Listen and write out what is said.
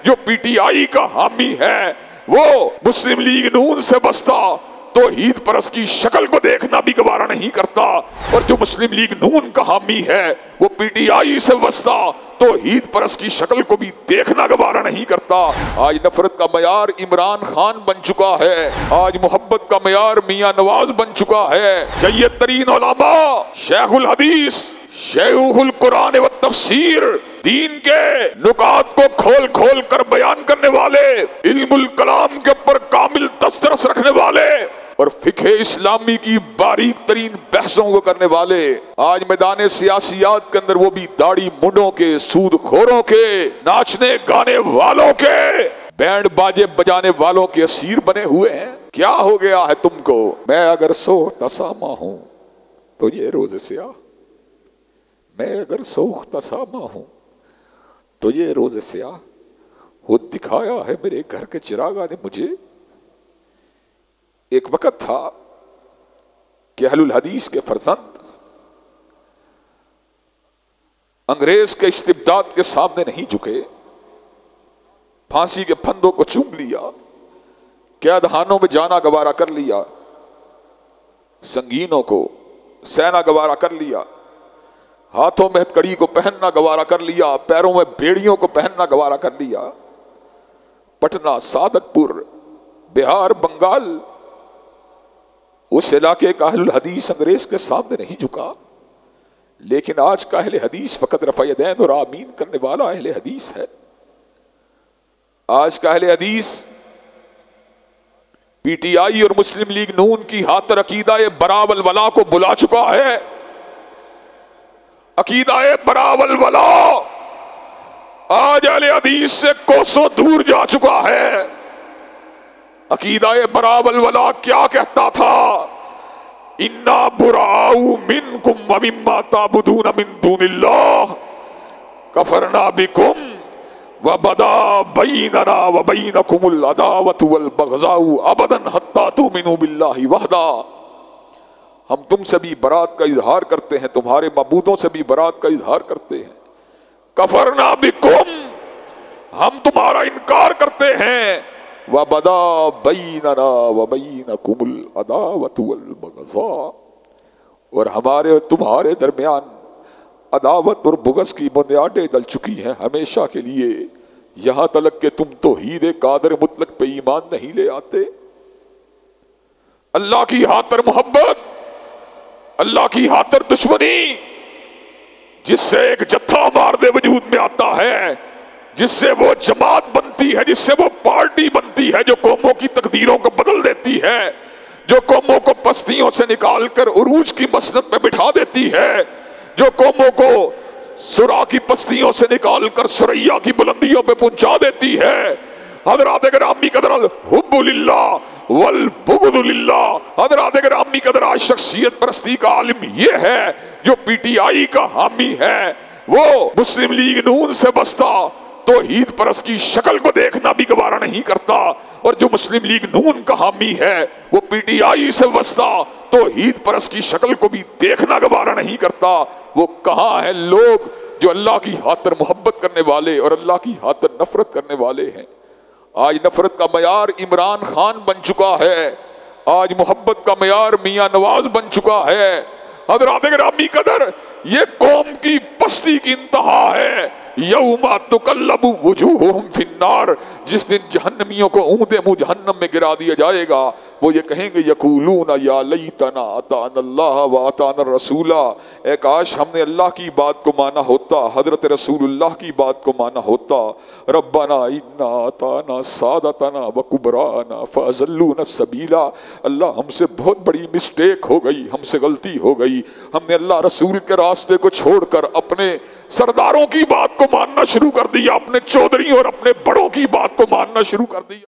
جو P T I کا حامی ہے وہ مسلم لیگ نون سے بستا توحید پرست کی شکل کو دیکھنا بھی گوارا نہیں کرتا، اور جو مسلم لیگ نون کا حامی ہے وہ پی ٹی آئی سے بستا توحید پرست کی شکل کو بھی دیکھنا گوارا نہیں کرتا۔ آج نفرت کا معیار عمران خان بن چکا ہے، آج محبت کا معیار میاں نواز بن چکا ہے۔ سید ترین علماء، شیخ الحدیث، شیخ القرآن و تفسیر، دین کے نکات کو کھول کھول کر بیان کرنے والے، علم الکلام کے اوپر کامل دسترس رکھنے والے اور فقہ اسلامی کی باریک ترین بحثوں کو کرنے والے، آج میدان سیاسیات کے اندر وہ بھی داڑھی منڈوں کے، سود خوروں کے، ناچنے گانے والوں کے، بینڈ باجے بجانے والوں کے اسیر بنے ہوئے ہیں۔ کیا ہو گیا ہے تم کو؟ میں اگر سوختہ ساما ہوں تو یہ روز سیاہ، میں اگر سوختہ ساما ہوں تو یہ روز سیاہ، وہ دکھایا ہے میرے گھر کے چراغاں نے مجھے۔ ایک وقت تھا کہ اہل الحدیث کے فرزند انگریز کے استبداد کے سامنے نہیں جھکے، پھانسی کے پھندوں کو چوم لیا، قید خانوں میں جانا گوارا کر لیا، سنگینوں کو سہنا گوارا کر لیا، ہاتھوں میں ہتھکڑی کو پہننا گوارا کر لیا، پیروں میں بیڑیوں کو پہننا گوارا کر لیا۔ پٹنہ، سعادت پور، بہار، بنگال، اس علاقے کا اہل الحدیث انگریز کے سامنے نہیں جھکا، لیکن آج کا اہل حدیث فقط رفع یدین اور آمین کرنے والا اہل حدیث ہے۔ آج کا اہل حدیث پی ٹی آئی اور مسلم لیگ نون کی خاطر عقیدہ برا والولا کو بلا چکا ہے۔ عقیدہ برا والولا آج اہل حدیث سے کوسوں دور جا چکا ہے۔ عقیدہ برا والولا کیا کہتا تھا؟ انا براء منکم ومما تعبدون من دون اللہ کفرنا بکم وبدا بیننا وبینکم العداوۃ والبغضاء ابدا حتی تؤمنوا باللہ وحدہ۔ ہم تم سے بھی برات کا اظہار کرتے ہیں، تمہارے معبودوں سے بھی برات کا اظہار کرتے ہیں۔ کفرنا بکم، ہم تمہارا انکار کرتے ہیں، وَبَدَا بَيْنَنَا وَبَيْنَكُمُ الْعَدَاوَةُ وَالْبَغْضَاءُ، اور ہمارے اور تمہارے درمیان عداوت اور بغض کی بنیادیں ڈل چکی ہیں ہمیشہ کے لیے، یہاں تک کہ تم توحید قادر مطلق پہ ایمان نہیں لے آتے۔ اللہ کی خاطر محبت، اللہ کی خاطر دشمنی، جس سے ایک جتھا مارد وجود میں آتا ہے، جس سے وہ جماعت بنتی ہے، جس سے وہ پارٹی بنتی ہے جو قوموں کی تقدیروں کو بدل دیتی ہے، جو قوموں کو پستیوں سے نکال کر عروج کی مسند میں بٹھا دیتی ہے، جو قوموں کو سرا کی پستیوں سے نکال کر سریا کی بلندیوں پہ پہنچا دیتی ہے۔ حضرات گرامی قدر الحب للہ والبغض للہ، حضرات گرامی قدر آج شخصیت پرستی کا عالم یہ ہے جو پی ٹی آئی کا حامی ہے، وہ مسلم لیگ نون سے بستا توحید پرست کی شکل کو دیکھنا بھی گوارا نہیں کرتا، اور جو مسلم لیگ نون کا حامی ہے وہ پی ٹی آئی سے بستا توحید پرست کی شکل کو بھی دیکھنا گوارا نہیں کرتا۔ وہ کہاں ہیں لوگ جو اللہ کی خاطر محبت کرنے والے اور اللہ کی خاطر نفرت کرنے والے ہیں؟ آج نفرت کا معیار عمران خان بن چکا ہے، آج محبت کا معیار میاں نواز بن چکا ہے۔ حضرات گرامی قدر یہ قوم کی پستی کی انتہا ہے۔ یوم تقلب وجوہہم فی النار، جس دن جہنمیوں کو اوندا منہ جہنم میں گرا دیا جائے گا، وہ یہ کہیں گے یقولون یا لیتنا اطعنا اللہ واطعنا الرسول، اے کاش ہم نے اللہ کی بات کو مانا ہوتا، حضرت رسول اللہ کی بات کو مانا ہوتا۔ ربنا انا اطعنا سادتنا وکبراءنا فاضلونا السبیل، اللہ ہم سے بہت بڑی مسٹیک ہو گئی، ہم سے غلطی ہو گئی، ہم نے اللہ رسول کے راستے کو چھوڑ کر اپنے سرداروں کی بات کو ماننا شروع کر دیا، اپنے چودھریوں اور اپنے بڑوں کی بات کو ماننا شروع کر دیا۔